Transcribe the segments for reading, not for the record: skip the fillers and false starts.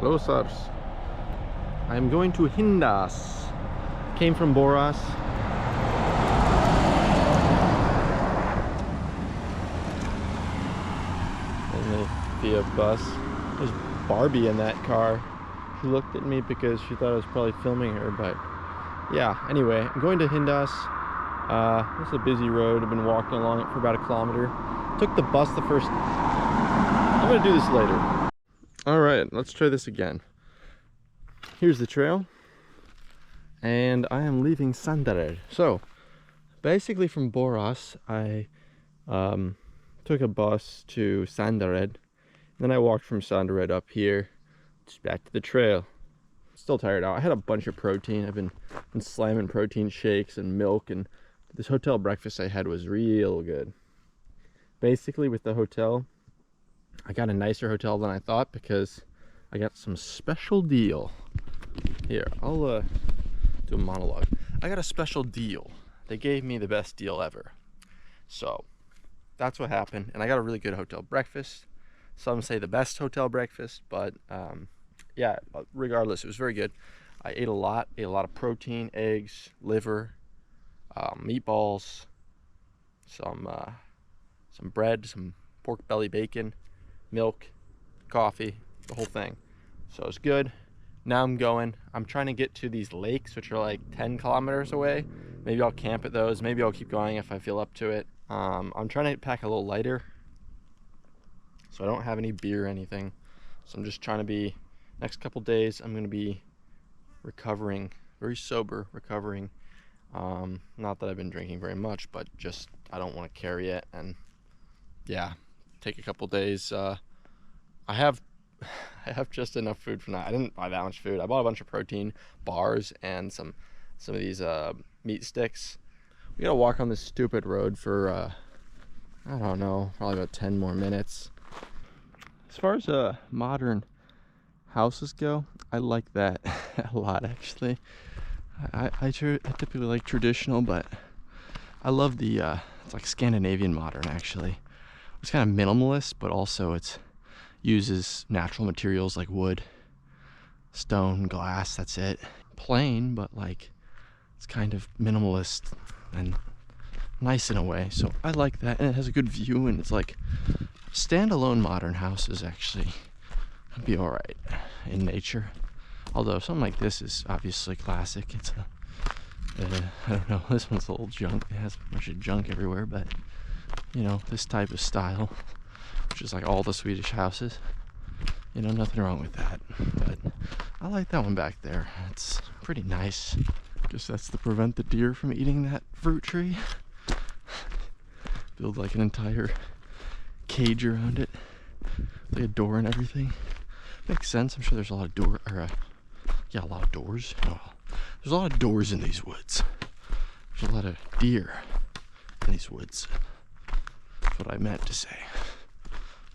Hello, sirs. I am going to Hindas. Came from Boras. And via bus. There's Barbie in that car. She looked at me because she thought I was probably filming her, but yeah. Anyway, I'm going to Hindas. This is a busy road. I've been walking along it for about 1 kilometer. Took the bus the first. I'm gonna do this later. All right, let's try this again. Here's the trail, and I am leaving Sandared. So, basically from Boras, I took a bus to Sandared. Then I walked from Sandared up here, just back to the trail. Still tired out. I had a bunch of protein. I've been slamming protein shakes and milk, and this hotel breakfast I had was real good. Basically, with the hotel, I got a nicer hotel than I thought because I got some special deal. Here, I'll do a monologue. I got a special deal. They gave me the best deal ever. So, that's what happened. And I got a really good hotel breakfast. Some say the best hotel breakfast, but yeah, regardless, it was very good. I ate a lot of protein, eggs, liver, meatballs, some bread, some pork belly bacon, milk, coffee, the whole thing. So it's good. Now I'm trying to get to these lakes, which are like 10 kilometers away. Maybe I'll camp at those. Maybe I'll keep going if I feel up to it. I'm trying to pack a little lighter, so I don't have any beer or anything. So I'm just trying to be, next couple days, I'm going to be recovering, very sober, recovering. Not that I've been drinking very much, but just, I don't want to carry it. And yeah, take a couple days. I have just enough food for now. I didn't buy that much food. I bought a bunch of protein bars and some of these meat sticks. We gotta walk on this stupid road for I don't know, probably about 10 more minutes. As far as modern houses go, I like that a lot, actually. I typically like traditional, but I love the it's like Scandinavian modern, actually. It's kind of minimalist, but also it's uses natural materials like wood, stone, glass. That's it. Plain, but like it's kind of minimalist and nice in a way. So I like that, and it has a good view, and it's like standalone modern houses actually would be all right in nature. Although something like this is obviously classic. It's I don't know, this one's a little junk. It has a bunch of junk everywhere, but you know, this type of style, which is like all the Swedish houses, you know, nothing wrong with that. But I like that one back there. It's pretty nice. Guess that's to prevent the deer from eating that fruit tree. Build like an entire cage around it, like a door and everything. Makes sense. I'm sure there's a lot of a lot of doors. Oh, there's a lot of doors in these woods. There's a lot of deer in these woods. That's what I meant to say.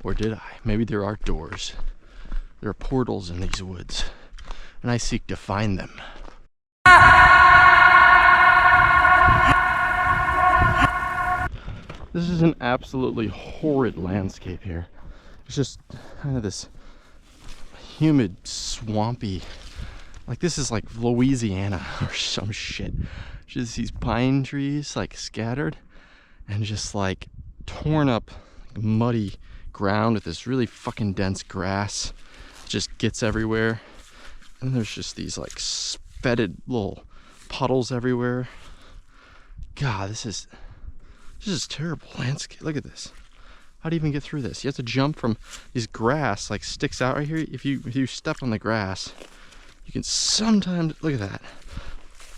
Or did I? Maybe there are doors. There are portals in these woods, and I seek to find them. This is an absolutely horrid landscape here. It's just kind of this humid, swampy, like this is like Louisiana or some shit. Just these pine trees like scattered and just like torn up, like, muddy ground with this really fucking dense grass. It just gets everywhere. And there's just these like fetid little puddles everywhere. God, this is terrible landscape. Look at this. How do you even get through this? You have to jump from these grass, like sticks out right here. If you step on the grass, you can sometimes, look at that.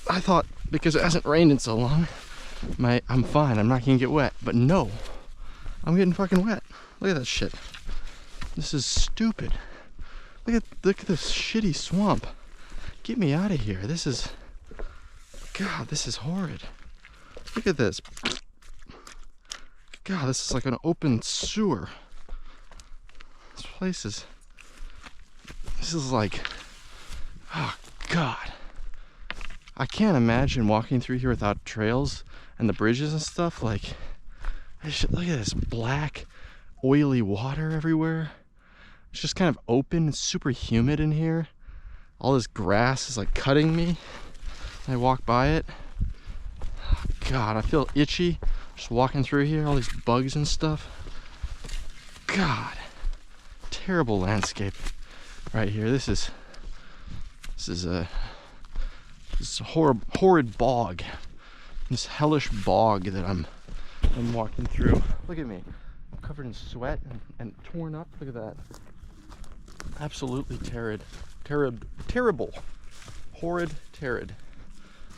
I thought because it hasn't rained in so long, I'm fine, I'm not gonna get wet. But no, I'm getting fucking wet. Look at that shit. This is stupid. Look at this shitty swamp. Get me out of here. This is, God, this is horrid. Look at this. God, this is like an open sewer. This is like, oh God. I can't imagine walking through here without trails and the bridges and stuff. Like, look at this black, oily water everywhere. It's just kind of open. It's super humid in here. All this grass is like cutting me. I walk by it. God, I feel itchy just walking through here. All these bugs and stuff. God, terrible landscape right here. This is a horrid bog. This hellish bog that I'm walking through. Look at me. I'm covered in sweat and torn up. Look at that. Absolutely terrible. Horrid, terrid.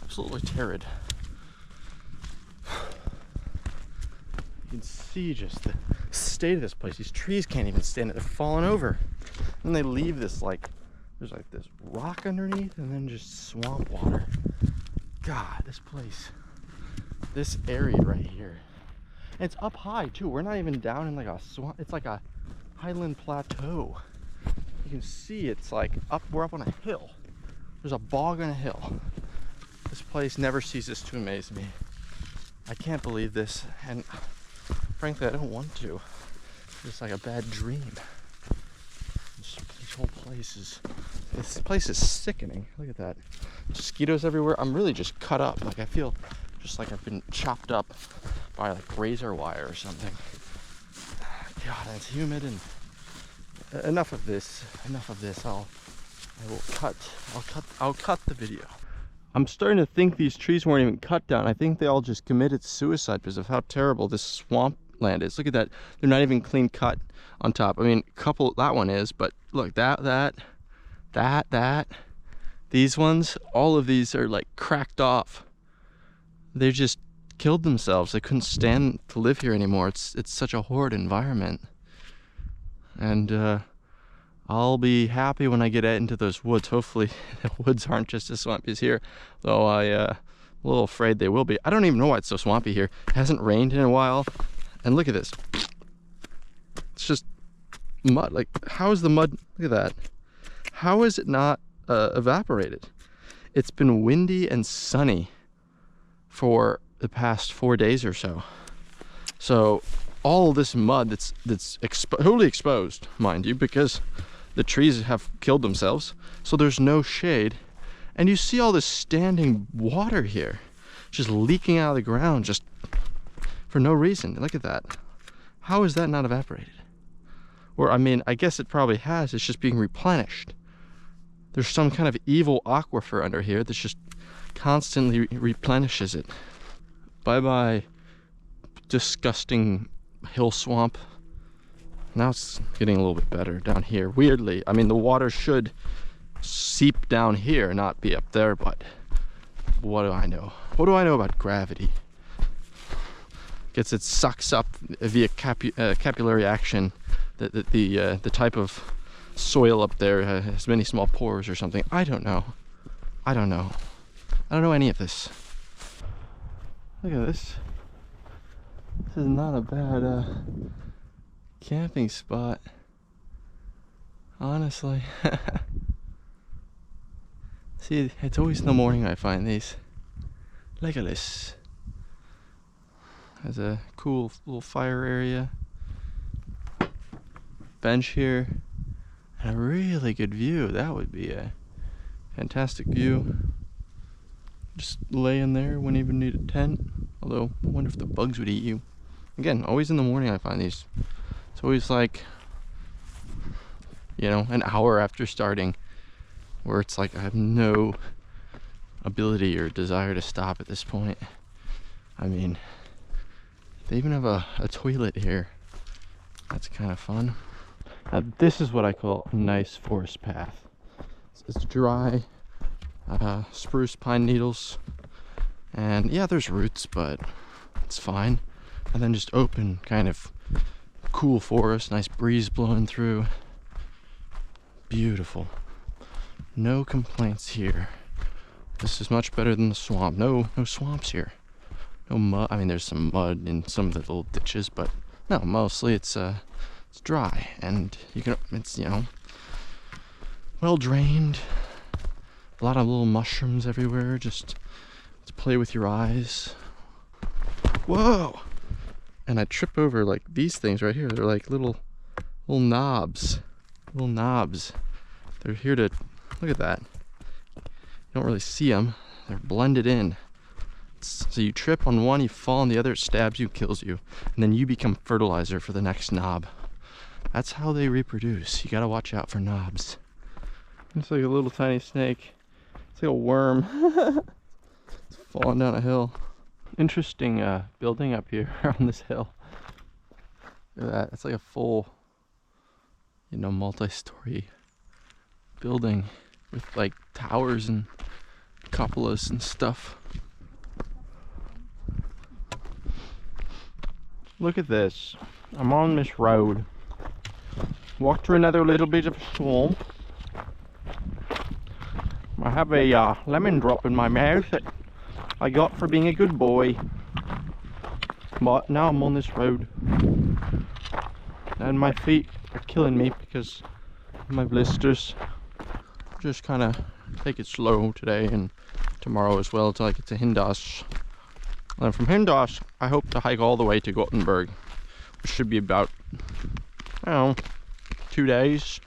Absolutely terrid. You can see just the state of this place. These trees can't even stand it. They're falling over. And they leave this like, there's like this rock underneath and then just swamp water. God, this place, this area right here. And it's up high too. We're not even down in like a swamp. It's like a highland plateau. You can see it's like we're up on a hill. There's a bog on a hill. This place never ceases to amaze me. I can't believe this, and frankly, I don't want to. It's like a bad dream. This whole place is sickening. Look at that. Mosquitoes everywhere. I'm really just cut up. Like I feel just like I've been chopped up by like razor wire or something. God, and it's humid and enough of this. I'll cut the video. I'm starting to think these trees weren't even cut down. I think they all just committed suicide because of how terrible this swamp land is. Look at that. They're not even clean cut on top. I mean, that one is, but look, that. These ones, all of these are like cracked off. They just killed themselves. They couldn't stand to live here anymore. It's such a horrid environment. And I'll be happy when I get into those woods. Hopefully the woods aren't just as swampy as here, though I'm a little afraid they will be. I don't even know why it's so swampy here. It hasn't rained in a while. And look at this. It's just mud. Like, how is the mud? Look at that. How is it not evaporated? It's been windy and sunny for the past 4 days or so. So all this mud that's totally exposed, mind you, because the trees have killed themselves, so there's no shade, and you see all this standing water here just leaking out of the ground just for no reason. Look at that. How is that not evaporated? Or I mean, I guess it probably has. It's just being replenished. There's some kind of evil aquifer under here that's just constantly replenishes it. Bye bye, disgusting hill swamp. Now it's getting a little bit better down here. Weirdly, I mean, the water should seep down here, not be up there, but what do I know? What do I know about gravity? Guess it sucks up via capillary action. The type of soil up there has many small pores or something. I don't know. I don't know any of this. Look at this. This is not a bad camping spot, honestly. See, it's always in the morning I find these. Look at this. Has a cool little fire area, bench here, and a really good view. That would be a fantastic view. Just lay in there, wouldn't even need a tent. Although, I wonder if the bugs would eat you. Again, always in the morning I find these. It's always like, you know, an hour after starting, where it's like I have no ability or desire to stop at this point. I mean, they even have a toilet here. That's kind of fun. Now, this is what I call a nice forest path. It's dry, spruce, pine needles, and yeah, there's roots, but it's fine. And then just open, kind of cool forest, nice breeze blowing through. Beautiful. No complaints here. This is much better than the swamp. No swamps here. No mud. I mean, there's some mud in some of the little ditches, but no, mostly it's dry, and it's, you know, well drained. A lot of little mushrooms everywhere, just to play with your eyes. Whoa! And I trip over like these things right here. They're like little knobs. Little knobs. They're here to, look at that. You don't really see them. They're blended in. So you trip on one, you fall on the other, it stabs you, kills you. And then you become fertilizer for the next knob. That's how they reproduce. You gotta watch out for knobs. It's like a little tiny snake. It's like a worm. It's falling down a hill. Interesting building up here on this hill. Look at that. It's like a full, you know, multi-story building with like towers and cupolas and stuff. Look at this. I'm on this road. Walked through another little bit of a swamp. I have a lemon drop in my mouth that I got for being a good boy. But now I'm on this road. And my feet are killing me because of my blisters. Just kind of take it slow today and tomorrow as well until I get to Hindas. And from Hindas, I hope to hike all the way to Gothenburg, which should be about, I don't know, 2 days.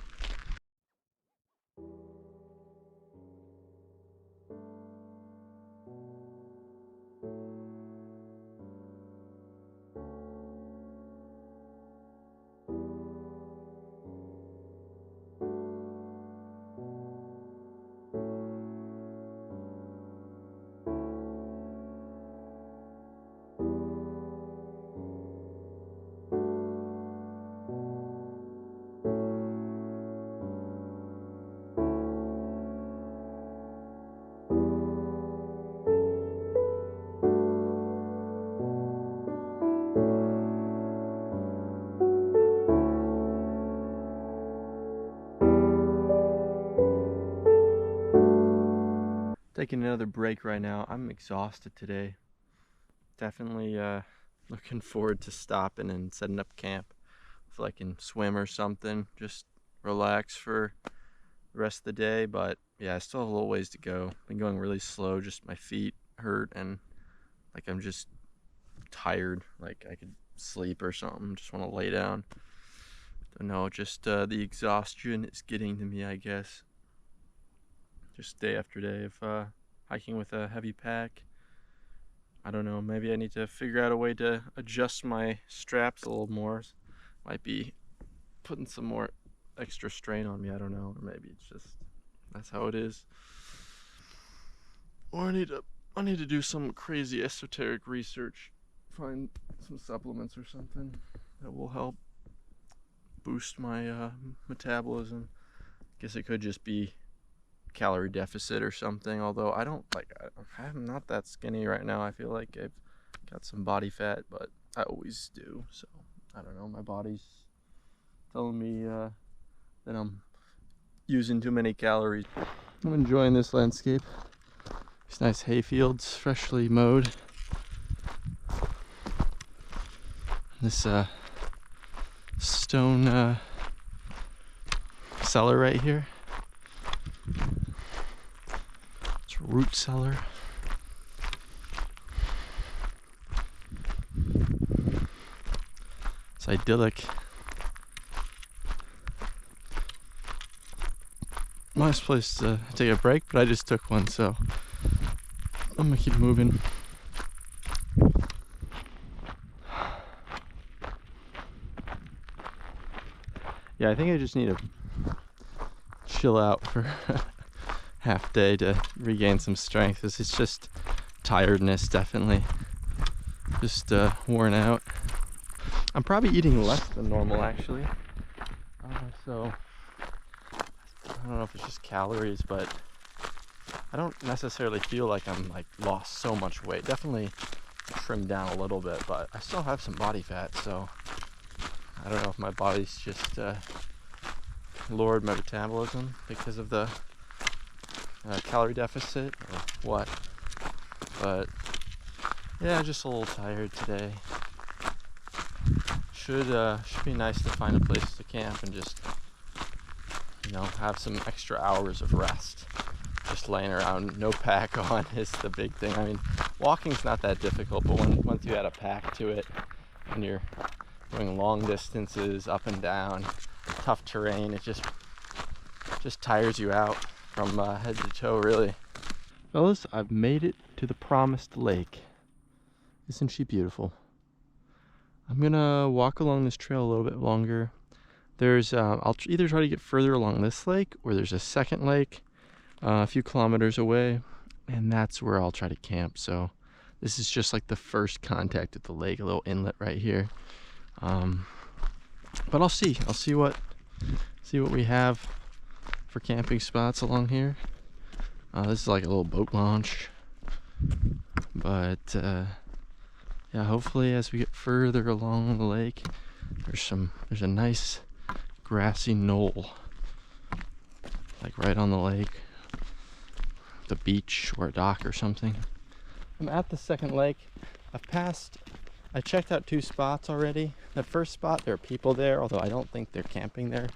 Taking another break right now. I'm exhausted today. Definitely looking forward to stopping and setting up camp. If I can swim or something, just relax for the rest of the day. But yeah, I still have a little ways to go. Been going really slow, just my feet hurt and like I'm just tired. Like I could sleep or something, just want to lay down. Don't know, just the exhaustion is getting to me, I guess. Just day after day of hiking with a heavy pack. I don't know, maybe I need to figure out a way to adjust my straps a little more. Might be putting some more extra strain on me, I don't know. Or maybe it's just, that's how it is. Or I need to do some crazy esoteric research. Find some supplements or something that will help boost my metabolism. Guess it could just be calorie deficit or something, although I'm not that skinny right now. I feel like I've got some body fat, but I always do, so I don't know, my body's telling me that I'm using too many calories. I'm enjoying this landscape. These nice hay fields, freshly mowed. This stone cellar right here. Root cellar. It's idyllic. Nice place to take a break, but I just took one, so I'm gonna keep moving. Yeah, I think I just need to chill out for half day to regain some strength. This is just tiredness, definitely. Just worn out. I'm probably eating less than normal, actually. So I don't know if it's just calories, but I don't necessarily feel like I'm like lost so much weight. Definitely trimmed down a little bit, but I still have some body fat, so I don't know if my body's just lowered my metabolism because of the calorie deficit or what, but yeah, just a little tired today. Should be nice to find a place to camp and just, you know, have some extra hours of rest. Just laying around, no pack on is the big thing. I mean, walking's not that difficult, but once you add a pack to it, when you're going long distances up and down, tough terrain. It just tires you out from head to toe, really. Fellas, I've made it to the promised lake. Isn't she beautiful? I'm gonna walk along this trail a little bit longer. There's I'll either try to get further along this lake, or there's a second lake a few kilometers away, and that's where I'll try to camp. So this is just like the first contact with the lake, a little inlet right here. But I'll see what we have for camping spots along here. This is like a little boat launch, but yeah, hopefully as we get further along the lake, there's a nice grassy knoll, like right on the lake, the beach or a dock or something. I'm at the second lake. I checked out 2 spots already. The first spot, there are people there, although I don't think they're camping there,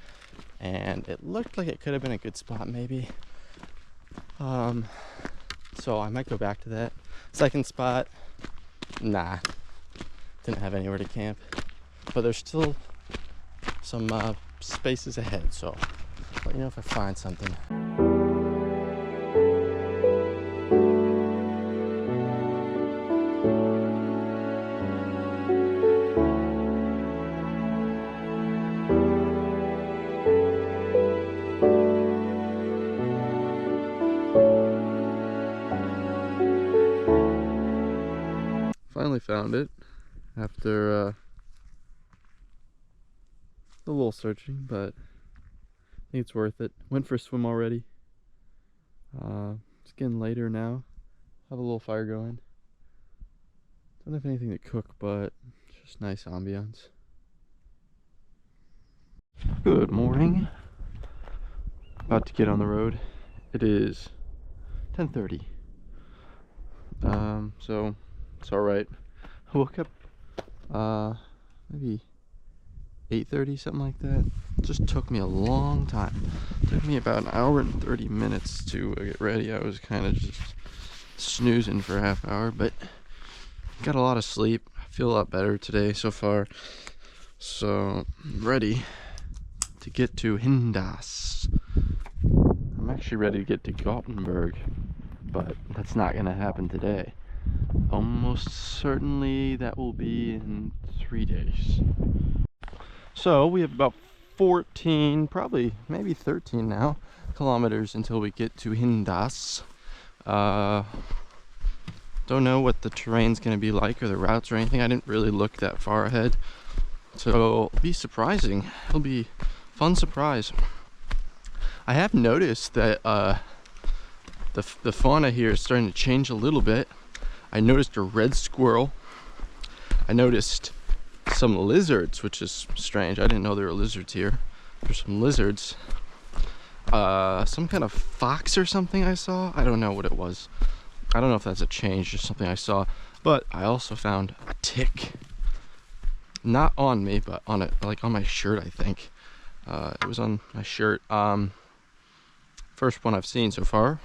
and it looked like it could have been a good spot maybe. So I might go back to that. Second spot, nah, didn't have anywhere to camp, but there's still some spaces ahead, so let me know if I find something. Finally found it after a little searching, but I think it's worth it. Went for a swim already. It's getting later now. Have a little fire going. Don't have anything to cook, but just nice ambiance. Good morning. About to get on the road. It is 10:30. So it's all right. I woke up maybe 8:30, something like that. It just took me a long time. It took me about an hour and 30 minutes to get ready. I was kind of just snoozing for a half hour, but got a lot of sleep. I feel a lot better today so far. So I'm ready to get to Hindas. I'm actually ready to get to Gothenburg, but that's not going to happen today. Almost certainly that will be in 3 days. So we have about 14, probably maybe 13 now, kilometers until we get to Hindas. Don't know what the terrain's going to be like or the routes or anything. I didn't really look that far ahead, so it'll be surprising. It'll be a fun surprise. I have noticed that the fauna here is starting to change a little bit. I noticed a red squirrel. I noticed some lizards, which is strange. I didn't know there were lizards here. There's some lizards. Some kind of fox or something I saw. I don't know what it was. I don't know if that's a change or something I saw. But I also found a tick. Not on me, but on it, like on my shirt, I think. It was on my shirt. First one I've seen so far.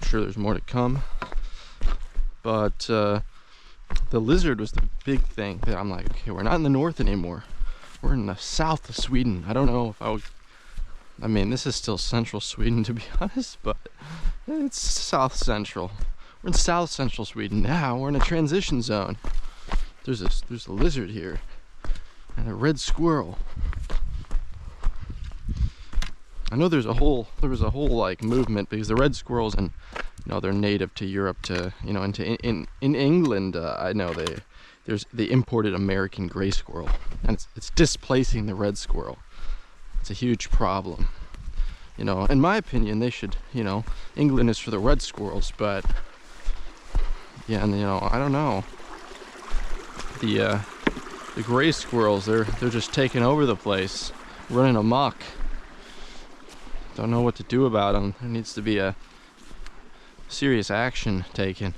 I'm sure there's more to come. But the lizard was the big thing that I'm like, okay, we're not in the north anymore. We're in the south of Sweden. I don't know if I mean, this is still central Sweden, to be honest, but it's south central. We're in south central Sweden now. We're in a transition zone. There's a lizard here and a red squirrel. I know there was a whole like movement, because the red squirrels, and they're native to Europe, to in England. I know they imported American gray squirrel, and it's displacing the red squirrel. It's a huge problem. In my opinion, they should, England is for the red squirrels, but yeah, and I don't know. The gray squirrels, they're just taking over the place, running amok. Don't know what to do about them. There needs to be a serious action taken.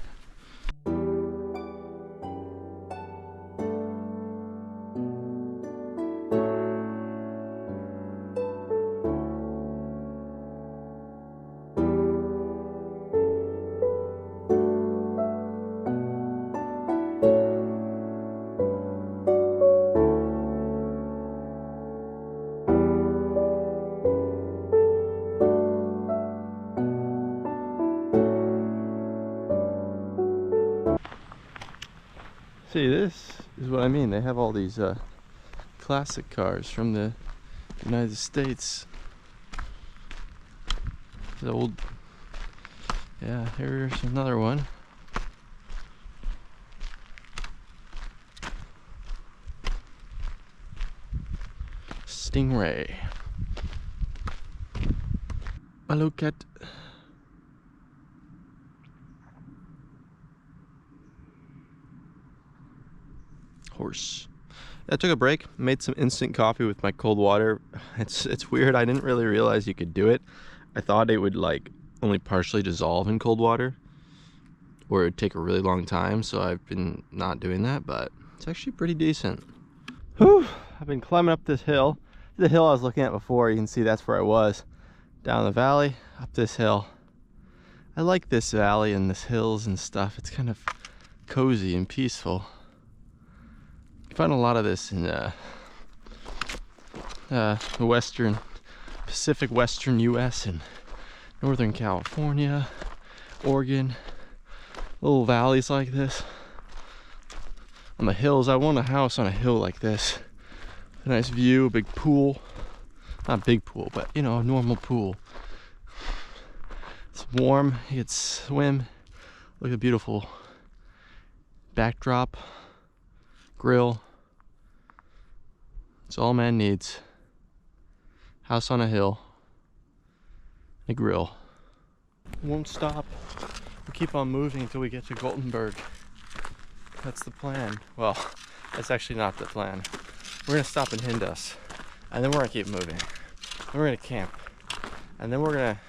See, this is what I mean. They have all these classic cars from the United States. The old, yeah, here's another one. Stingray. A look at horse. I took a break, made some instant coffee with my cold water. It's weird. I didn't really realize you could do it. I thought it would like only partially dissolve in cold water, or it would take a really long time. So I've been not doing that, but it's actually pretty decent. Whew! I've been climbing up this hill. The hill I was looking at before, you can see that's where I was. Down the valley, up this hill. I like this valley and this hills and stuff. It's kind of cozy and peaceful. You find a lot of this in the western, Pacific Western US and Northern California, Oregon. Little valleys like this. On the hills, I want a house on a hill like this. A nice view, a big pool. Not a big pool, but you know, a normal pool. It's warm, you could swim. Look at the beautiful backdrop, grill. It's all man needs. House on a hill, a grill. Won't stop. We'll keep on moving until we get to Gothenburg. That's the plan. Well, that's actually not the plan. We're gonna stop in Hindus, and then we're gonna keep moving. Then we're gonna camp, and then we're gonna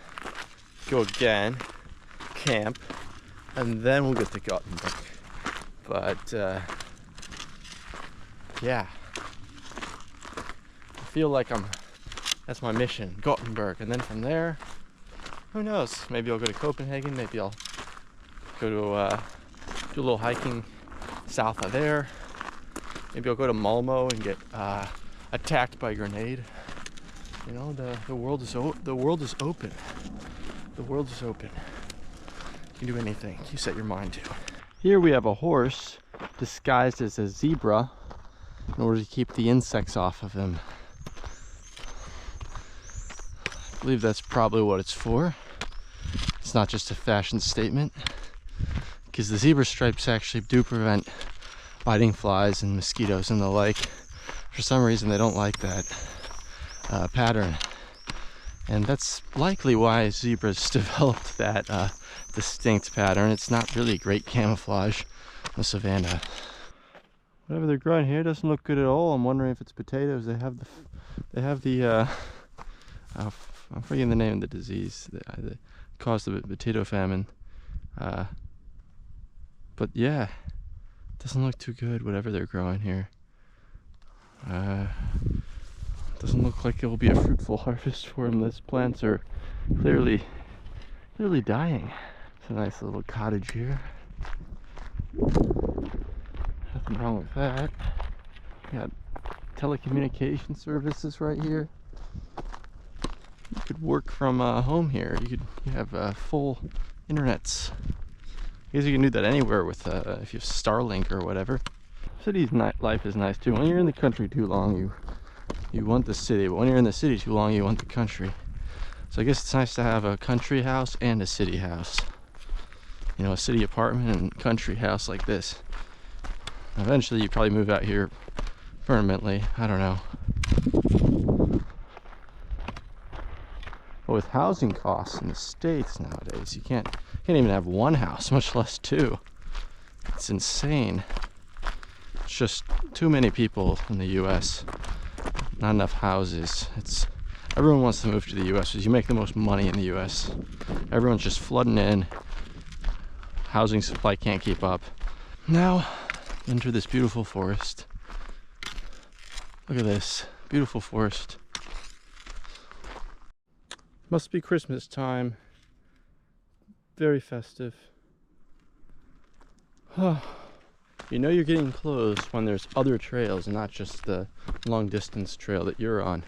go again, camp, and then we'll get to Gothenburg. But yeah, I feel like that's my mission, Gothenburg, and then from there, who knows? Maybe I'll go to Copenhagen. Maybe I'll go to do a little hiking south of there. Maybe I'll go to Malmo and get attacked by a grenade. You know, the world is open. The world is open. You can do anything you set your mind to. Here we have a horse disguised as a zebra in order to keep the insects off of him. I believe that's probably what it's for. It's not just a fashion statement, because the zebra stripes actually do prevent biting flies and mosquitoes and the like. For some reason they don't like that pattern, and that's likely why zebras developed that distinct pattern. It's not really great camouflage in the savannah. Whatever they're growing here doesn't look good at all. I'm wondering if it's potatoes. They have the I'm forgetting the name of the disease that caused the potato famine, but yeah, doesn't look too good, whatever they're growing here. Doesn't look like it will be a fruitful harvest for them. These plants are clearly dying. It's a nice little cottage here. Nothing wrong with that. Got telecommunication services right here. You could work from home here. You have full internets. I guess you can do that anywhere with if you have Starlink or whatever. City's life is nice too. When you're in the country too long, you want the city, but when you're in the city too long, you want the country. So I guess it's nice to have a country house and a city house. You know, a city apartment and country house like this. Eventually, you probably move out here permanently. I don't know. But with housing costs in the States nowadays, you can't even have one house, much less two. It's insane. It's just too many people in the US. Not enough houses. Everyone wants to move to the US because you make the most money in the US. Everyone's just flooding in. Housing supply can't keep up. Now, enter this beautiful forest. Look at this beautiful forest. Must be Christmas time. Very festive. You know you're getting close when there's other trails and not just the long distance trail that you're on.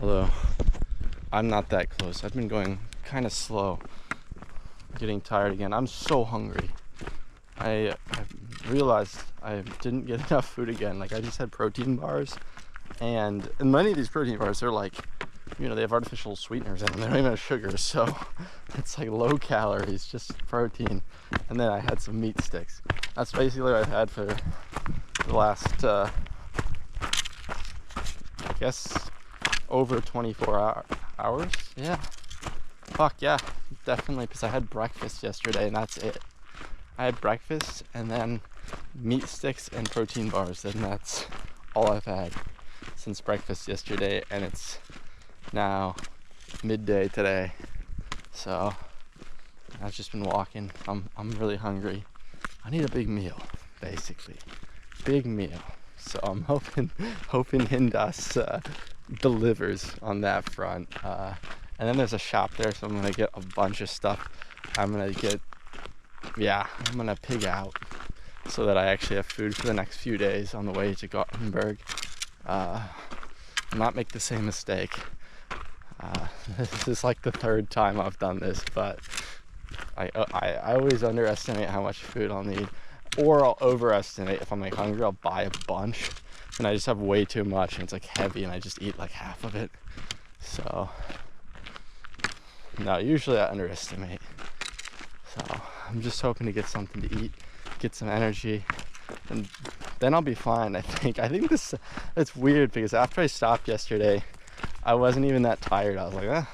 Although I'm not that close. I've been going kind of slow. I'm getting tired again. I'm so hungry. I realized I didn't get enough food again. Like, I just had protein bars, and many of these protein bars, they're like, you know, they have artificial sweeteners in them. They don't even have sugar, so it's like low calories, just protein. And then I had some meat sticks. That's basically what I've had for the last, I guess, over 24 hours. Yeah. Fuck yeah, definitely, because I had breakfast yesterday, and that's it. I had breakfast and then meat sticks and protein bars, and that's all I've had since breakfast yesterday, and it's now midday today. So I've just been walking. I'm really hungry. I need a big meal, basically. Big meal. So I'm hoping Hindas delivers on that front. And then there's a shop there, so I'm gonna get a bunch of stuff. I'm gonna pig out so that I actually have food for the next few days on the way to Gothenburg. Not make the same mistake. This is like the third time I've done this, but I always underestimate how much food I'll need, or I'll overestimate. If I'm like hungry, I'll buy a bunch, and I just have way too much, and it's like heavy, and I just eat like half of it. So no, usually I underestimate. So I'm just hoping to get something to eat, get some energy, and then I'll be fine, I think. It's weird because after I stopped yesterday, I wasn't even that tired. I was like,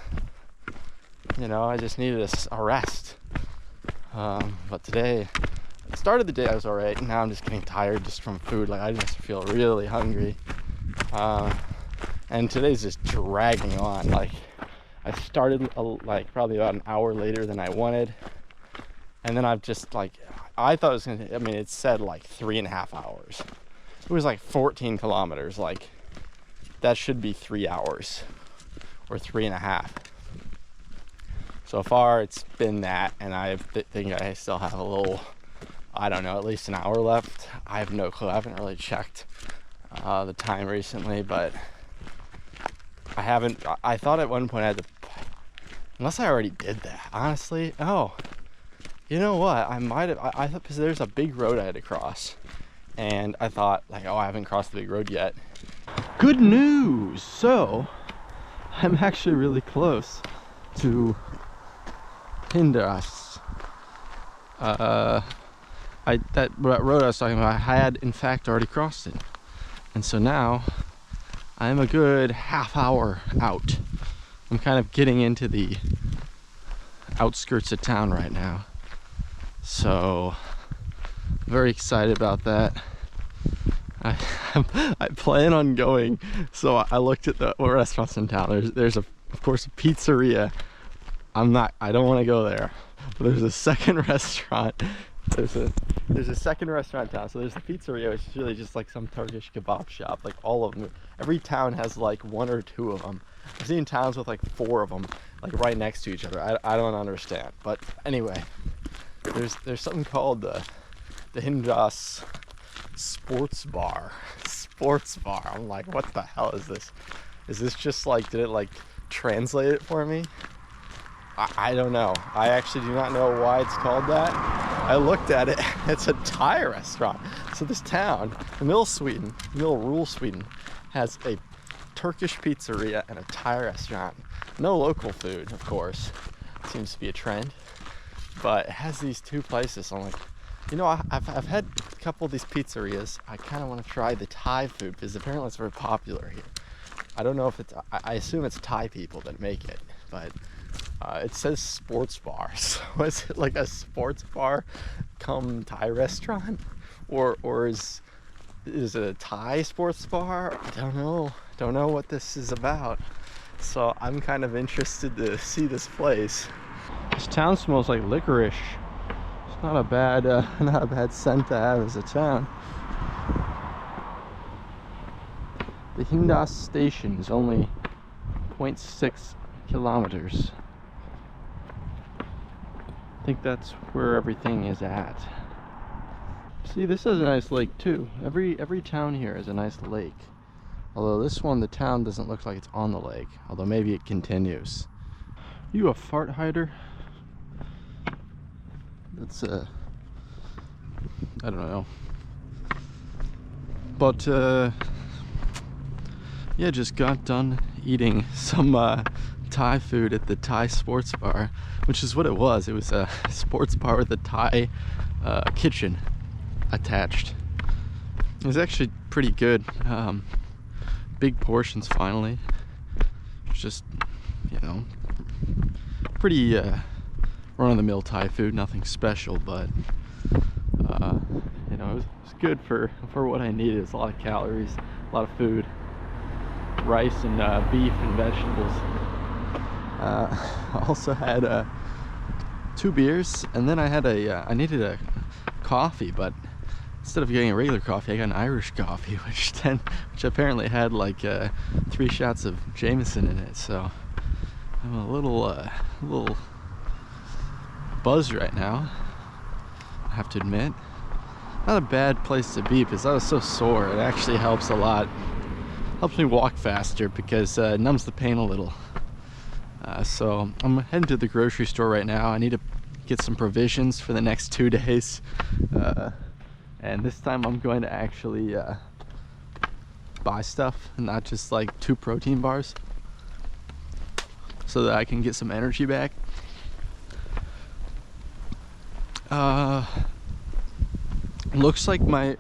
you know, I just needed a rest. But today, at the start of the day, I was all right. Now I'm just getting tired just from food. Like, I just feel really hungry. And today's just dragging on. Like, I started like probably about an hour later than I wanted. And then I've just I thought it was gonna, I mean, it said like 3.5 hours. It was like 14 kilometers. Like, that should be 3 hours or 3.5. So far it's been that, and I think I still have a little, I don't know, at least an hour left. I have no clue. I haven't really checked the time recently, but I thought at one point I had to, unless I already did that, honestly. Oh, you know what? I thought, because there's a big road I had to cross, and I thought like, oh, I haven't crossed the big road yet. Good news! So, I'm actually really close to Hindas. That road I was talking about, I had in fact already crossed it. And so now, I'm a good half hour out. I'm kind of getting into the outskirts of town right now. So, very excited about that. I plan on going. So I looked at the restaurants in town. There's of course a pizzeria. I don't want to go there. But there's a second restaurant. There's a second restaurant in town. So there's the pizzeria, which is really just like some Turkish kebab shop. Like, all of them. Every town has like 1 or 2 of them. I've seen towns with like 4 of them, like right next to each other. I don't understand. But anyway, there's something called the Hindas sports bar. I'm like, what the hell is this? Is this just like, did it like translate it for me? I don't know. I actually do not know why it's called that. I looked at it. It's a Thai restaurant. So this town, Millrule, Sweden, has a Turkish pizzeria and a Thai restaurant. No local food, of course. Seems to be a trend. But it has these 2 places. I'm like, you know, I've had a couple of these pizzerias. I kind of want to try the Thai food because apparently it's very popular here. I don't know if it's, I assume it's Thai people that make it, but it says sports bar. So is it like a sports bar come Thai restaurant? Or is it a Thai sports bar? I don't know. Don't know what this is about. So I'm kind of interested to see this place. This town smells like licorice. It's not a bad scent to have as a town. The Hindas station is only 0.6 kilometers. I think that's where everything is at. See, this has a nice lake too. Every town here has a nice lake. Although this one, the town doesn't look like it's on the lake. Although maybe it continues. You a fart hider? That's a I don't know. But yeah, just got done eating some Thai food at the Thai sports bar, which is what it was. It was a sports bar with a Thai kitchen attached. It was actually pretty good. Big portions finally. It's just, you know, pretty run-of-the-mill Thai food, nothing special, but you know, it was good for what I needed. It's a lot of calories, a lot of food, rice and beef and vegetables. I also had 2 beers, and then I had I needed a coffee, but instead of getting a regular coffee, I got an Irish coffee, which apparently had like 3 shots of Jameson in it. So I'm a little buzzed right now, I have to admit. Not a bad place to be because I was so sore. It actually helps a lot. Helps me walk faster because it numbs the pain a little. So I'm heading to the grocery store right now. I need to get some provisions for the next 2 days. And this time I'm going to actually buy stuff, not just like 2 protein bars, so that I can get some energy back. Looks like the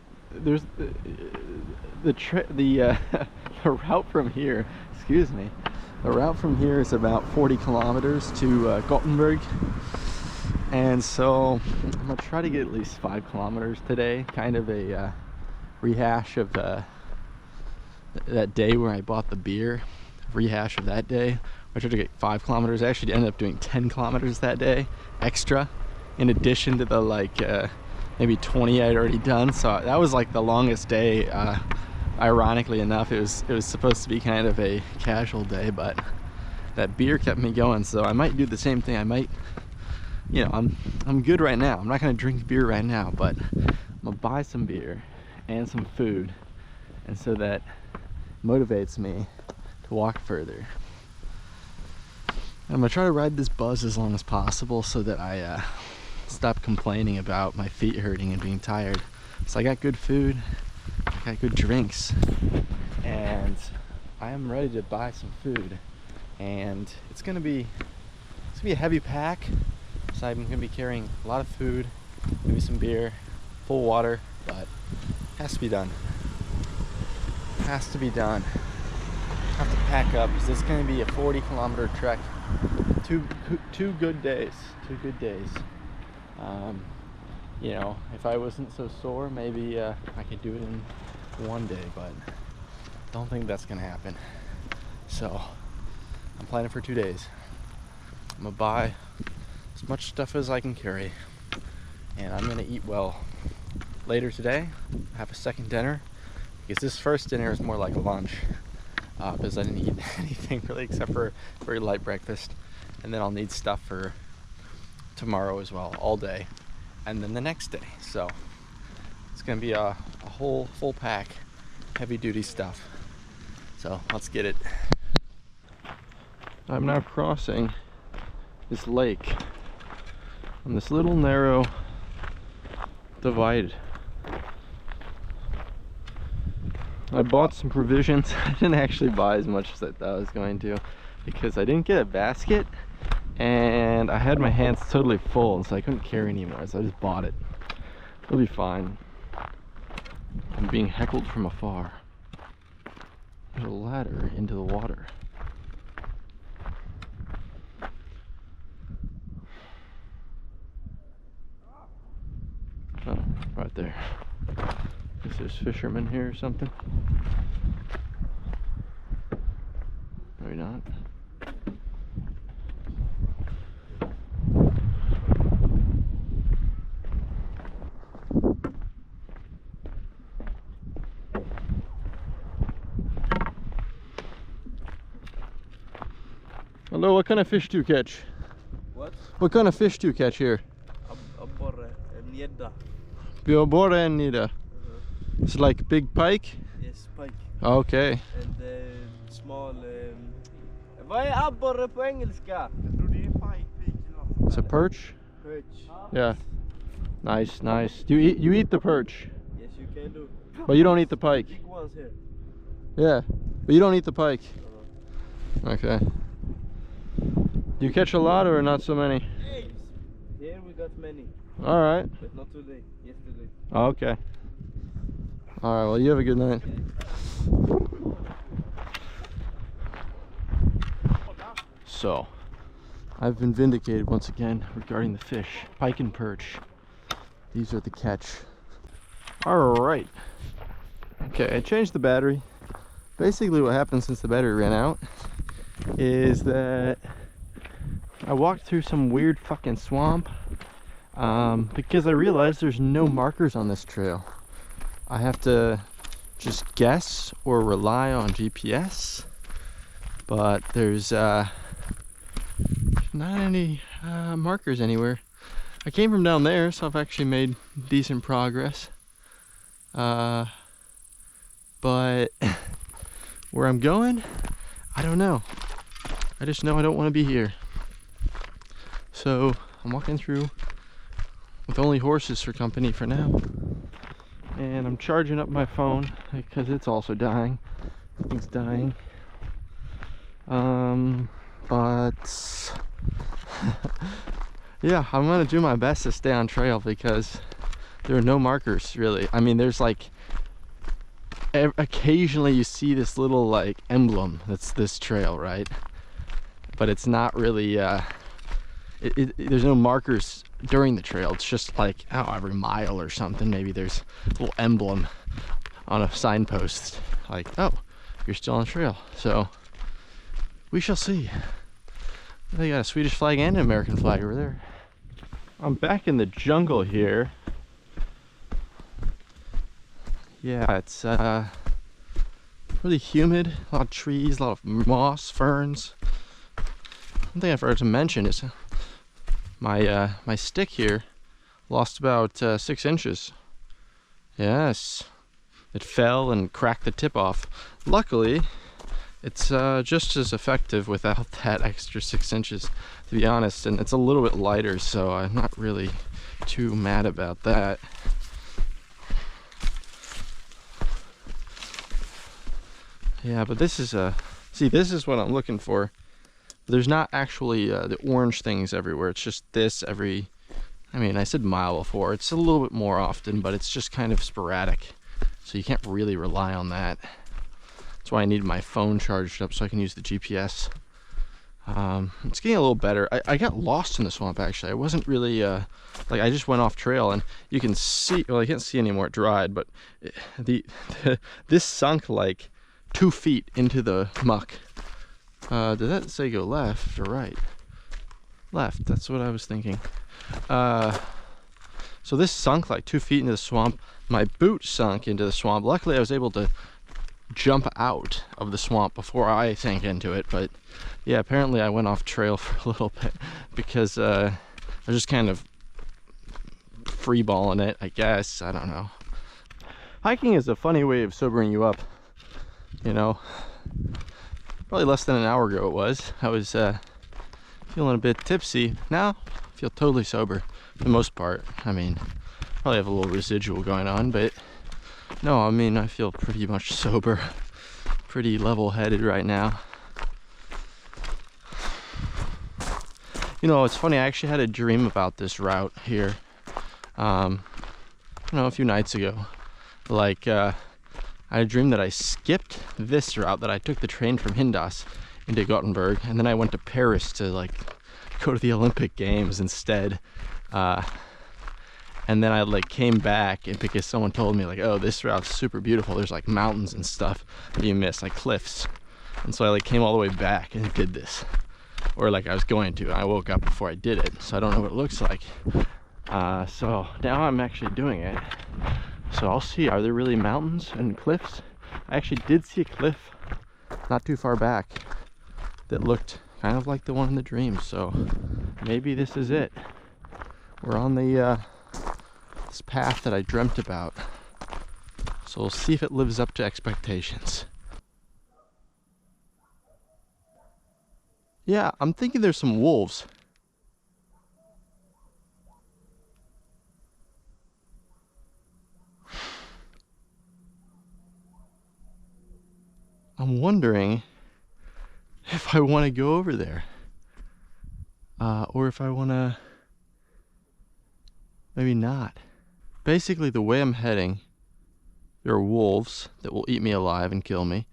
route from here, excuse me, the route from here is about 40 kilometers to Gothenburg. And so I'm gonna try to get at least 5 kilometers today, kind of a rehash of that day where I bought the beer, rehash of that day. I tried to get 5 kilometers. I actually ended up doing 10 kilometers that day extra, in addition to the like maybe 20 I'd already done. So that was like the longest day. Ironically enough, it was supposed to be kind of a casual day, but that beer kept me going. So I might do the same thing. I might, you know, I'm good right now. I'm not gonna drink beer right now, but I'm gonna buy some beer and some food, and so that motivates me to walk further. I'm gonna try to ride this buzz as long as possible so that I stop complaining about my feet hurting and being tired. So I got good food, I got good drinks, and I am ready to buy some food. And it's gonna be a heavy pack. So I'm gonna be carrying a lot of food, maybe some beer, full water, but it has to be done. Has to be done. I have to pack up because it's gonna be a 40-kilometer trek. Two good days. 2 good days. You know, if I wasn't so sore, maybe I could do it in 1 day, but I don't think that's gonna happen. So I'm planning for 2 days. I'm gonna buy as much stuff as I can carry, and I'm gonna eat well. Later today, have a second dinner, because this first dinner is more like a lunch, because I didn't eat anything really except for a very light breakfast, and then I'll need stuff for tomorrow as well, all day, and then the next day. So it's gonna be a whole full pack, heavy duty stuff. So let's get it. I'm now crossing this lake on this little narrow divide. I bought some provisions. I didn't actually buy as much as I thought I was going to, because I didn't get a basket and I had my hands totally full, so I couldn't carry anymore, so I just bought it. It'll be fine. I'm being heckled from afar. There's a ladder into the water. Oh, right there. Guess there's fishermen here or something. Maybe not. Hello, what kind of fish do you catch? What? What kind of fish do you catch here? Abborre, nidda. Abborre and nidda. It's like big pike? Yes, pike. Okay. And small... Vad är abborre på engelska? Jag tror det är pike. It's a perch? Perch. Yeah. Nice, nice. Do you eat the perch? Yes, you can do. But you don't eat the pike? Big ones here. Yeah, but you don't eat the pike. Uh-huh. Okay. Do you catch a lot or not so many? Hey! Here we got many. All right. But not today. Yesterday. Okay. All right, well, you have a good night. So, I've been vindicated once again regarding the fish. Pike and perch. These are the catch. All right. Okay, I changed the battery. Basically what happened since the battery ran out is that I walked through some weird fucking swamp because I realized there's no markers on this trail. I have to just guess or rely on GPS, but there's not any markers anywhere. I came from down there, so I've actually made decent progress. But where I'm going, I don't know. I just know I don't want to be here. So I'm walking through with only horses for company for now. And I'm charging up my phone because it's also dying. It's dying. But yeah, I'm gonna do my best to stay on trail because there are no markers really. I mean, there's like occasionally you see this little like emblem that's this trail, right? But it's not really there's no markers during the trail. It's just like, oh, every mile or something maybe there's a little emblem on a signpost like, oh, you're still on the trail. So we shall see. They got a Swedish flag and an American flag over there. I'm back in the jungle here. Yeah, it's really humid, a lot of trees, a lot of moss, ferns. One thing I forgot to mention is my stick here lost about 6 inches. Yes, it fell and cracked the tip off. Luckily, it's just as effective without that extra 6 inches, to be honest, and it's a little bit lighter, so I'm not really too mad about that. Yeah, but this is see, this is what I'm looking for. There's not actually the orange things everywhere. It's just this every, I mean, I said mile before. It's a little bit more often, but it's just kind of sporadic. So you can't really rely on that. That's why I need my phone charged up so I can use the GPS. It's getting a little better. I got lost in the swamp, actually. I wasn't really, like, I just went off trail, and you can see, well, I can't see anymore, it dried, but this sunk like 2 feet into the muck. Did that say go left or right? Left, that's what I was thinking. So this sunk like 2 feet into the swamp. My boot sunk into the swamp. Luckily I was able to jump out of the swamp before I sank into it, but yeah, apparently I went off trail for a little bit because I was just kind of freeballing it, I guess. I don't know. Hiking is a funny way of sobering you up, you know. Probably less than an hour ago it was. I was feeling a bit tipsy. Now I feel totally sober for the most part. I mean, probably have a little residual going on, but no, I mean, I feel pretty much sober, pretty level-headed right now. You know, it's funny, I actually had a dream about this route here, you know, a few nights ago. Like, I had a dream that I skipped this route, that I took the train from Hindas into Gothenburg, and then I went to Paris to, like, go to the Olympic Games instead. And then I like came back, and because someone told me like, oh, this route's super beautiful, there's like mountains and stuff that you miss, like cliffs. And so I like came all the way back and did this, or like I was going to, and I woke up before I did it, so I don't know what it looks like. So now I'm actually doing it, so I'll see, are there really mountains and cliffs? I actually did see a cliff not too far back that looked kind of like the one in the dream, so maybe this is it. We're on the this path that I dreamt about, so we'll see if it lives up to expectations. Yeah, I'm thinking there's some wolves. I'm wondering if I want to go over there. Or if I want to maybe not. Basically, the way I'm heading, there are wolves that will eat me alive and kill me.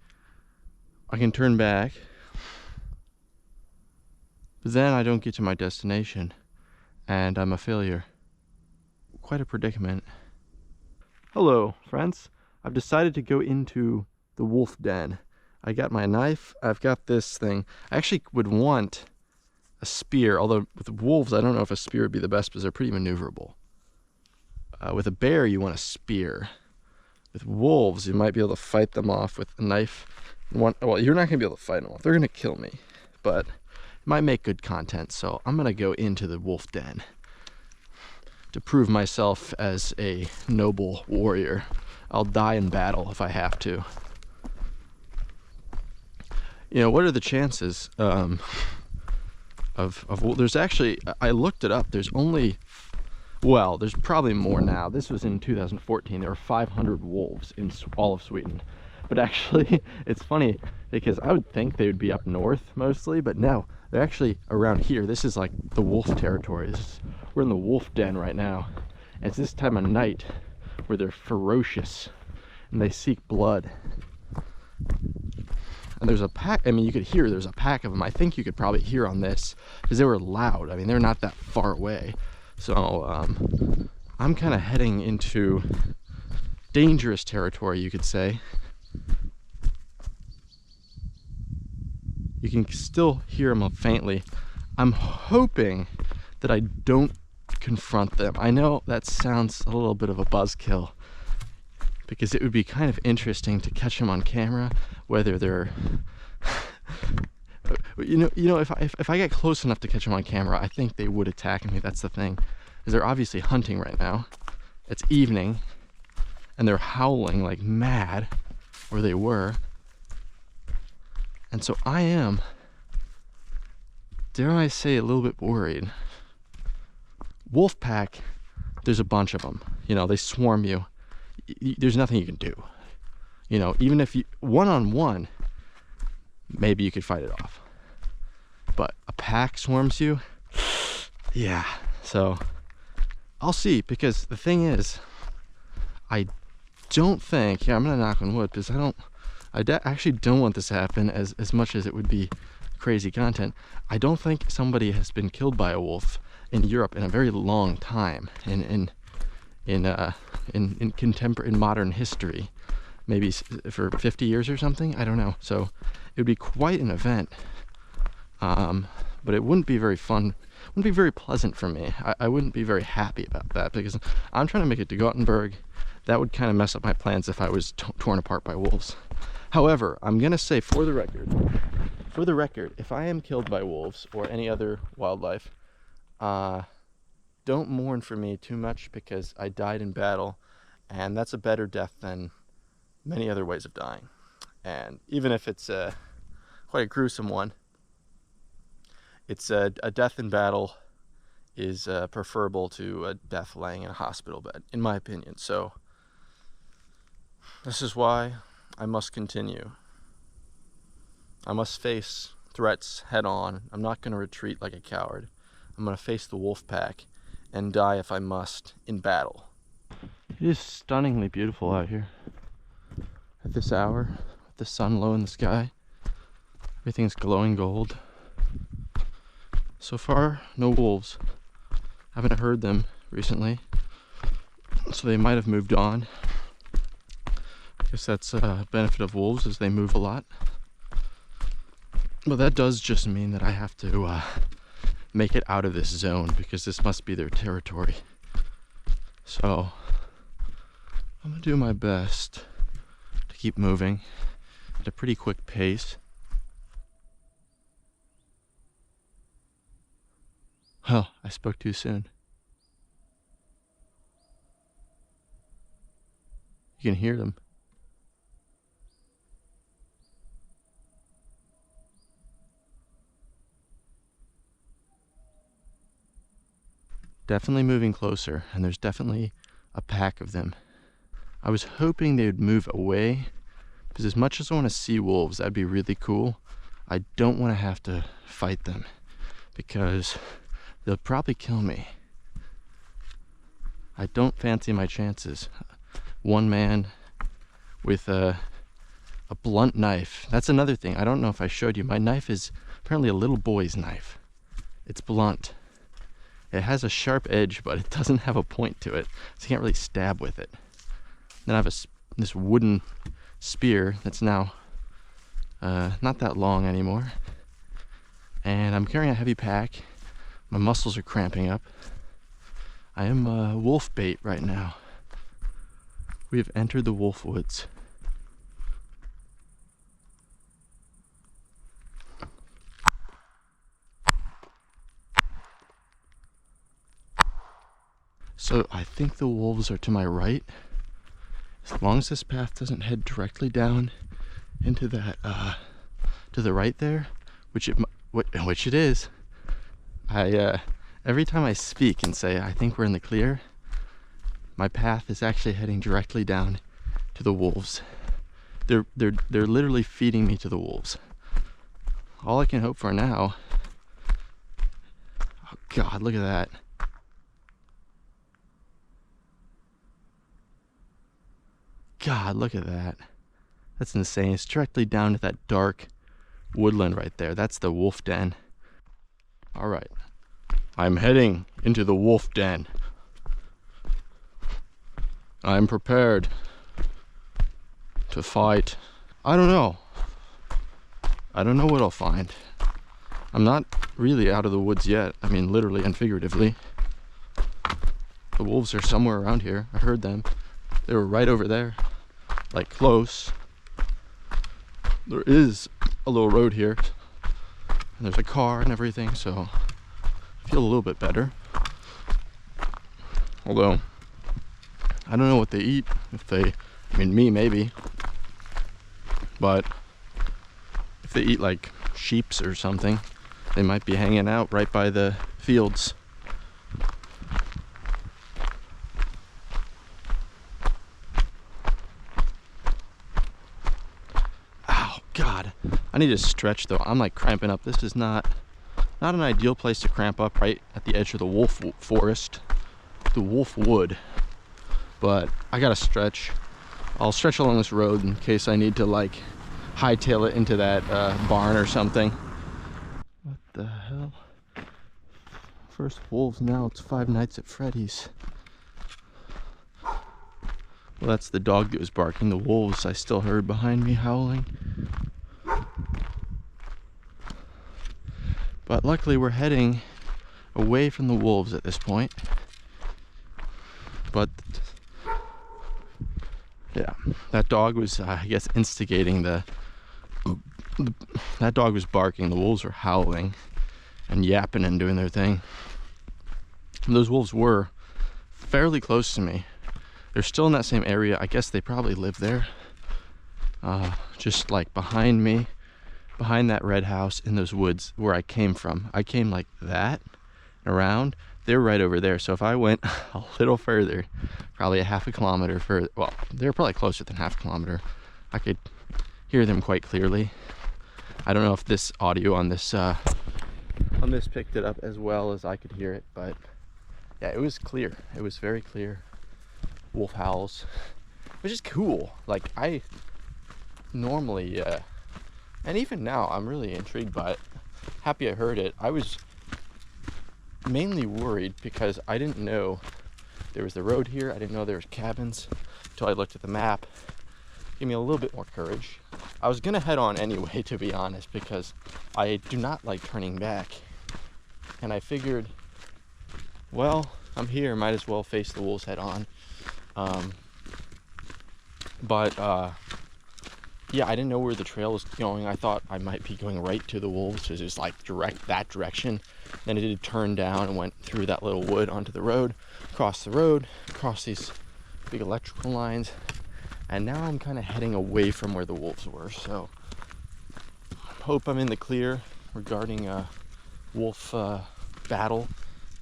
I can turn back, but then I don't get to my destination, and I'm a failure. Quite a predicament. Hello, friends. I've decided to go into the wolf den. I got my knife. I've got this thing. I actually would want a spear, although with wolves, I don't know if a spear would be the best because they're pretty maneuverable. With a bear, you want a spear. With wolves, you might be able to fight them off with a knife. Well, you're not going to be able to fight them off. They're going to kill me, but it might make good content. So I'm going to go into the wolf den to prove myself as a noble warrior. I'll die in battle if I have to. You know, what are the chances there's actually, I looked it up, there's only, well, there's probably more now. This was in 2014. There were 500 wolves in all of Sweden. But actually, it's funny because I would think they would be up north mostly, but no, they're actually around here. This is like the wolf territory. We're in the wolf den right now. And it's this time of night where they're ferocious and they seek blood. And there's a pack, I mean, you could hear there's a pack of them. I think you could probably hear on this because they were loud. I mean, they're not that far away. So I'm kind of heading into dangerous territory, you could say. You can still hear them faintly. I'm hoping that I don't confront them. I know that sounds a little bit of a buzzkill because it would be kind of interesting to catch them on camera, whether they're you know if I get close enough to catch them on camera, I think they would attack me. That's the thing, is they're obviously hunting right now. It's evening and they're howling like mad, or they were. And so I am, dare I say, a little bit worried. Wolf pack, there's a bunch of them. You know, they swarm you. There's nothing you can do. You know, even if you, one-on-one, maybe you could fight it off. But a pack swarms you? Yeah, so I'll see, because the thing is, I don't think, yeah, I'm gonna knock on wood, because I actually don't want this to happen as much as it would be crazy content. I don't think somebody has been killed by a wolf in Europe in a very long time, in modern history, maybe for 50 years or something. I don't know. So it would be quite an event, but it wouldn't be very fun. Wouldn't be very pleasant for me. I wouldn't be very happy about that, because I'm trying to make it to Gothenburg. That would kind of mess up my plans if I was torn apart by wolves. However, I'm gonna say for the record, if I am killed by wolves or any other wildlife, don't mourn for me too much, because I died in battle, and that's a better death than many other ways of dying. And even if it's quite a gruesome one, it's a death in battle is preferable to a death laying in a hospital bed, in my opinion. So this is why I must continue. I must face threats head on. I'm not going to retreat like a coward. I'm going to face the wolf pack and die if I must in battle. It is stunningly beautiful out here at this hour, with the sun low in the sky. Everything's glowing gold. So far, no wolves. Haven't heard them recently, so they might have moved on. I guess that's a benefit of wolves, is they move a lot. But that does just mean that I have to make it out of this zone, because this must be their territory. So I'm gonna do my best to keep moving at a pretty quick pace. Oh, I spoke too soon. You can hear them. Definitely moving closer, and there's definitely a pack of them. I was hoping they would move away, Because as much as I want to see wolves, that'd be really cool, I don't want to have to fight them because they'll probably kill me. I don't fancy my chances. One man with a blunt knife. That's another thing. I don't know if I showed you. My knife is apparently a little boy's knife. It's blunt. It has a sharp edge, but it doesn't have a point to it, so you can't really stab with it. Then I have this wooden spear that's now not that long anymore. And I'm carrying a heavy pack. My muscles are cramping up. I am wolf bait right now. We have entered the wolf woods. So I think the wolves are to my right. As long as this path doesn't head directly down into that, to the right there, which it is. Every time I speak and say I think we're in the clear, my path is actually heading directly down to the wolves. They're literally feeding me to the wolves. All I can hope for now. Oh God, look at that. God, look at that. That's insane. It's directly down to that dark woodland right there. That's the wolf den. All right. I'm heading into the wolf den. I'm prepared to fight. I don't know. I don't know what I'll find. I'm not really out of the woods yet. I mean, literally and figuratively. The wolves are somewhere around here. I heard them. They were right over there, like close. There is a little road here, and there's a car and everything, so I feel a little bit better. Although, I don't know what they eat. I mean, me maybe, but if they eat like sheeps or something, they might be hanging out right by the fields. God, I need to stretch though. I'm like cramping up. This is not an ideal place to cramp up right at the edge of the wolf forest, the wolf wood. But I gotta stretch. I'll stretch along this road in case I need to like hightail it into that barn or something. What the hell? First wolves now. It's Five Nights at Freddy's. Well, that's the dog that was barking. The wolves I still heard behind me howling. But luckily we're heading away from the wolves at this point. But yeah, that dog was, I guess, instigating that dog was barking. The wolves were howling and yapping and doing their thing. And those wolves were fairly close to me. They're still in that same area. I guess they probably live there. Just like behind me, behind that red house in those woods where I came from. I came like that around. They're right over there. So if I went a little further, probably a half a kilometer further, well, they're probably closer than half a kilometer, I could hear them quite clearly. I don't know if this audio on this picked it up as well as I could hear it, but yeah, it was clear. It was very clear. Wolf howls, which is cool. Like, I normally and even now I'm really intrigued by it. Happy I heard it. I was mainly worried because I didn't know there was the road here. I didn't know there was cabins until I looked at the map. Gave me a little bit more courage. I was gonna head on anyway, to be honest, because I do not like turning back, and I figured, well, I'm here, might as well face the wolves head on. Yeah, I didn't know where the trail was going. I thought I might be going right to the wolves, so just like direct that direction. Then it did turn down and went through that little wood onto the road, across these big electrical lines, and now I'm kind of heading away from where the wolves were. So hope I'm in the clear regarding a wolf battle,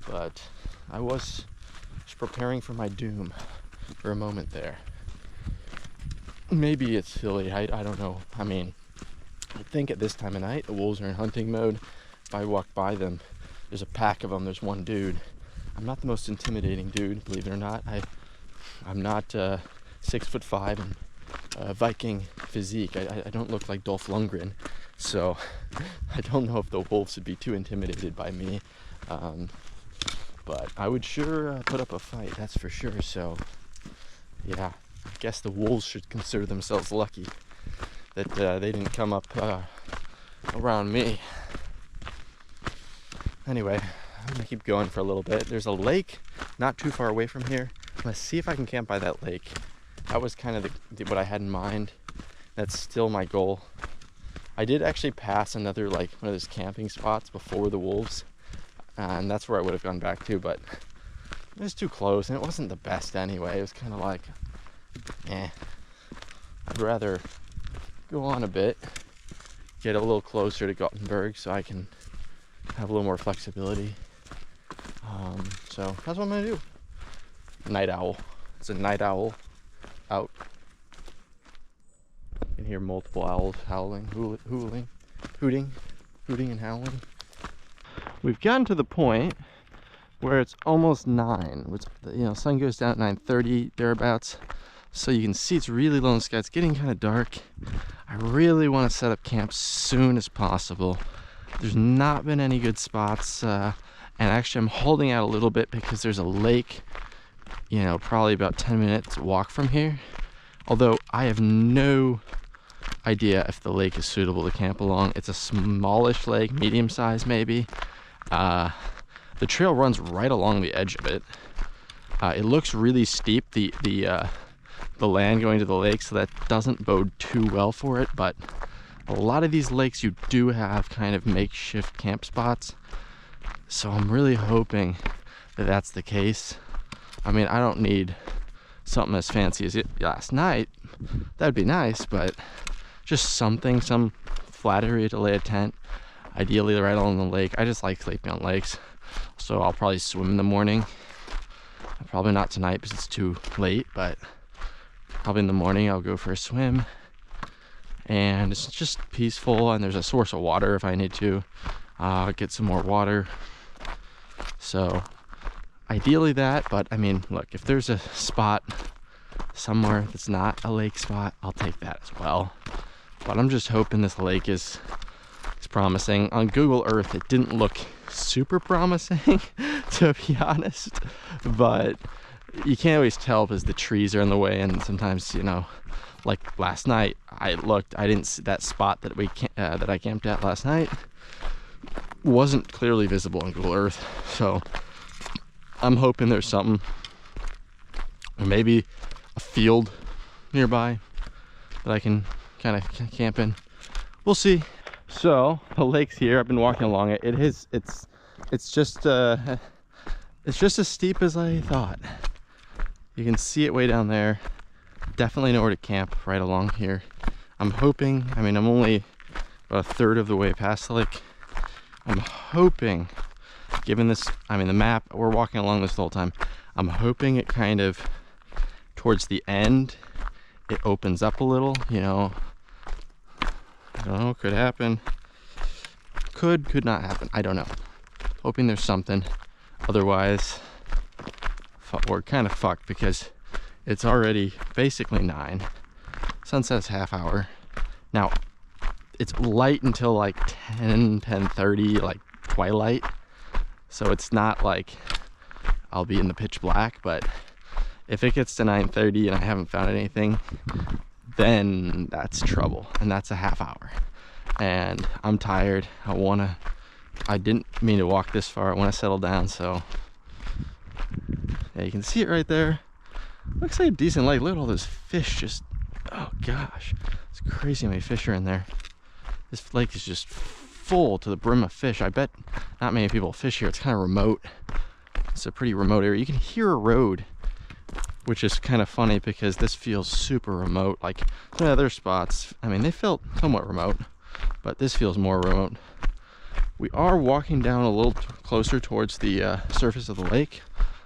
but I was preparing for my doom for a moment there. maybe it's silly. I don't know. I mean, I think at this time of night, the wolves are in hunting mode. If I walk by them, there's a pack of them. There's one dude. I'm not the most intimidating dude, believe it or not. I'm not 6'5" and Viking physique. I don't look like Dolph Lundgren, so I don't know if the wolves would be too intimidated by me. But I would sure put up a fight, that's for sure. So yeah, I guess the wolves should consider themselves lucky that they didn't come up around me. Anyway, I'm gonna keep going for a little bit. There's a lake not too far away from here. I'm gonna see if I can camp by that lake. That was kind of what I had in mind. That's still my goal. I did actually pass another, like, one of those camping spots before the wolves, and that's where I would have gone back to, but it was too close, and it wasn't the best anyway. It was kind of like, I'd rather go on a bit, get a little closer to Gothenburg so I can have a little more flexibility. So that's what I'm gonna do. Night owl. It's a night owl out. You can hear multiple owls howling, hooting and howling. We've gotten to the point where it's almost 9. Which, you know, sun goes down at 9:30 thereabouts. So you can see it's really low in the sky. It's getting kind of dark. I really want to set up camp as soon as possible. There's not been any good spots, and actually I'm holding out a little bit because there's a lake, you know, probably about 10 minutes walk from here. Although I have no idea if the lake is suitable to camp along. It's a smallish lake, medium size maybe. The trail runs right along the edge of it. It looks really steep, the land going to the lake, so that doesn't bode too well for it, but a lot of these lakes you do have kind of makeshift camp spots, so I'm really hoping that that's the case. I mean, I don't need something as fancy as last night. That'd be nice, but just something, some flat area to lay a tent, ideally right along the lake. I just like sleeping on lakes, so I'll probably swim in the morning. Probably not tonight because it's too late, but probably in the morning I'll go for a swim. And it's just peaceful, and there's a source of water if I need to get some more water. So ideally that, but I mean, look, if there's a spot somewhere that's not a lake spot, I'll take that as well. But I'm just hoping this lake is promising. On Google Earth it didn't look super promising to be honest, but you can't always tell because the trees are in the way, and sometimes, you know, like last night I didn't see that spot that that I camped at last night wasn't clearly visible on Google Earth. So I'm hoping there's something, or maybe a field nearby that I can kind of camp in. We'll see. So the lake's here. I've been walking along it. It's just as steep as I thought. You can see it way down there. Definitely nowhere to camp right along here. I'm hoping, I mean, I'm only about a third of the way past the lake. I'm hoping, given this, I mean, the map, we're walking along this the whole time. I'm hoping it kind of, towards the end, it opens up a little, you know. I don't know, could happen. Could not happen. I don't know. Hoping there's something. Otherwise, we're kind of fucked because it's already basically 9. Sunset's half hour. Now, it's light until like 10:30, like twilight. So it's not like I'll be in the pitch black, but if it gets to 9:30 and I haven't found anything, then that's trouble, and that's a half hour. And I'm tired. I didn't mean to walk this far. I want to settle down, so yeah, you can see it right there. Looks like a decent lake. Look at all those fish. Just, oh gosh, it's crazy how many fish are in there. This lake is just full to the brim of fish. I bet not many people fish here. It's kind of remote. It's a pretty remote area. You can hear a road, which is kind of funny because this feels super remote. Like some other spots, I mean, they felt somewhat remote, but this feels more remote. We are walking down a little closer towards the surface of the lake,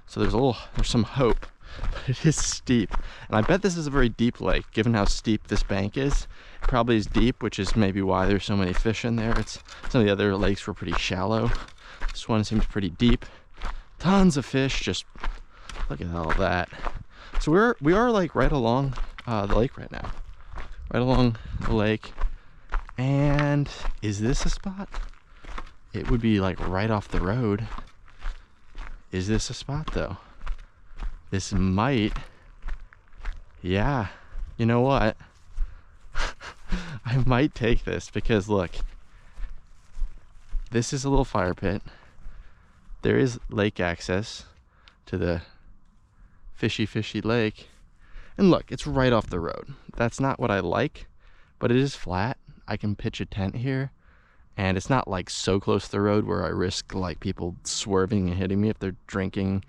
so there's some hope. but it is steep. And I bet this is a very deep lake, given how steep this bank is. It probably is deep, which is maybe why there's so many fish in there. Some of the other lakes were pretty shallow. This one seems pretty deep. Tons of fish, just look at all that. So we are like right along the lake right now. Right along the lake. And is this a spot? It would be like right off the road. Is this a spot though? This might. Yeah, you know what? I might take this because look, this is a little fire pit. There is lake access to the fishy lake. And look, it's right off the road. That's not what I like, but it is flat. I can pitch a tent here. And it's not like so close to the road where I risk like people swerving and hitting me if they're drinking,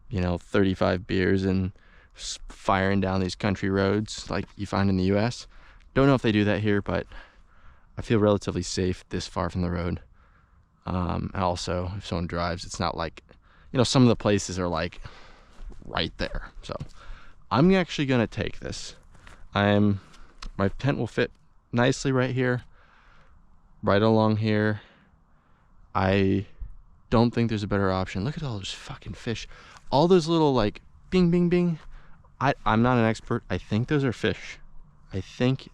you know, 35 beers and firing down these country roads like you find in the US. Don't know if they do that here, but I feel relatively safe this far from the road. And also, if someone drives, it's not like, you know, some of the places are like right there. So I'm actually going to take this. My tent will fit nicely right here. Right along here. I don't think there's a better option. Look at all those fucking fish. All those little like bing bing bing. I'm not an expert. I think those are fish. I think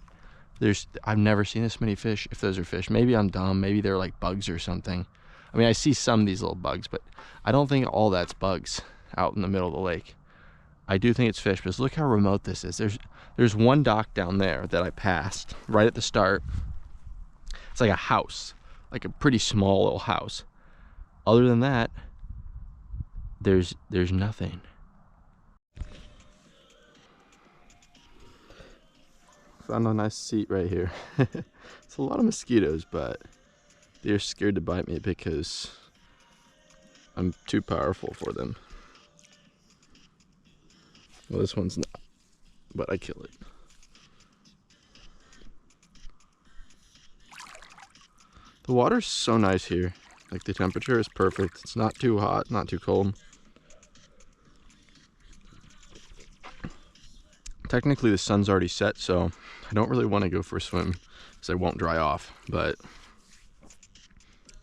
I've never seen this many fish if those are fish. Maybe I'm dumb. Maybe they're like bugs or something. I mean, I see some of these little bugs, but I don't think all that's bugs out in the middle of the lake. I do think it's fish, but look how remote this is. There's one dock down there that I passed right at the start. It's like a house, like a pretty small little house. Other than that, there's nothing. Found a nice seat right here. It's a lot of mosquitoes, but they're scared to bite me because I'm too powerful for them. Well, this one's not, but I kill it. The water's so nice here. Like the temperature is perfect. It's not too hot, not too cold. Technically the sun's already set, so I don't really want to go for a swim because I won't dry off, but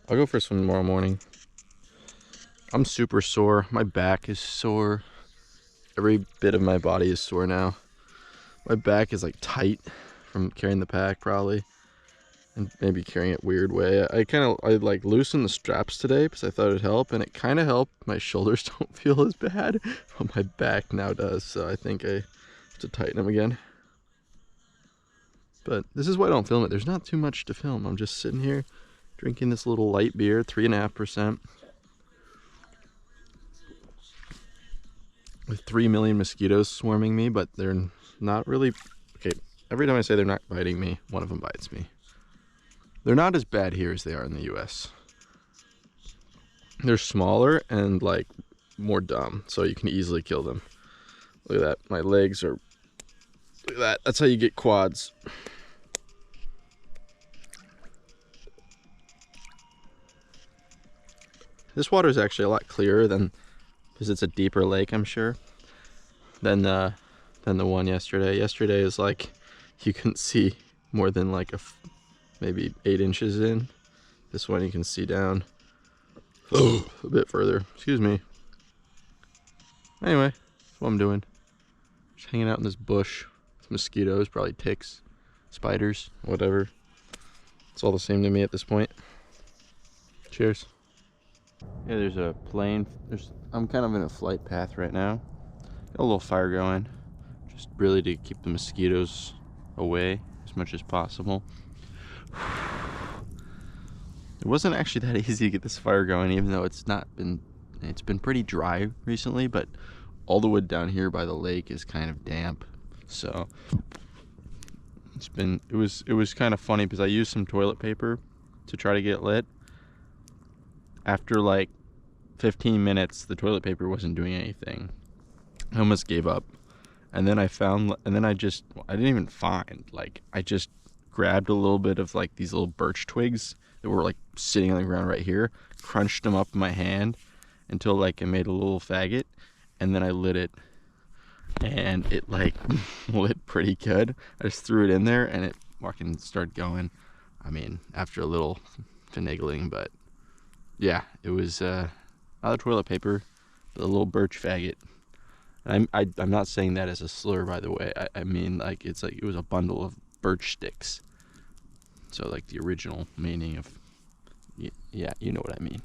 I'll go for a swim tomorrow morning. I'm super sore. My back is sore. Every bit of my body is sore now. My back is like tight from carrying the pack probably. And maybe carrying it weird way. I like loosened the straps today because I thought it'd help, and it kind of helped. My shoulders don't feel as bad, but my back now does, so I think I have to tighten them again. But this is why I don't film it. There's not too much to film. I'm just sitting here drinking this little light beer, 3.5%, with 3 million mosquitoes swarming me, but they're not really, okay, every time I say they're not biting me, one of them bites me. They're not as bad here as they are in the US. They're smaller and like more dumb, so you can easily kill them. Look at that, my legs are, look at that, that's how you get quads. This water is actually a lot clearer than, because it's a deeper lake, I'm sure, than the one yesterday. Yesterday is like, you couldn't see more than like maybe 8 inches in. This one you can see down a bit further. Excuse me. Anyway, that's what I'm doing. Just hanging out in this bush with mosquitoes, probably ticks, spiders, whatever. It's all the same to me at this point. Cheers. Yeah, there's a plane. I'm kind of in a flight path right now. Got a little fire going, just really to keep the mosquitoes away as much as possible. It wasn't actually that easy to get this fire going, even though it's been pretty dry recently, but all the wood down here by the lake is kind of damp. So it was kind of funny because I used some toilet paper to try to get it lit. After like 15 minutes, the toilet paper wasn't doing anything. I almost gave up. And then I didn't even find, like, I just grabbed a little bit of like these little birch twigs that were like sitting on the ground right here, crunched them up in my hand until like it made a little faggot, and then I lit it and it like lit pretty good. I just threw it in there and it fucking started going. I mean, after a little finagling, but yeah, it was not the toilet paper, but a little birch faggot. I'm not saying that as a slur, by the way. I mean, like, it's like it was a bundle of birch sticks. So like the original meaning of, yeah, you know what I mean.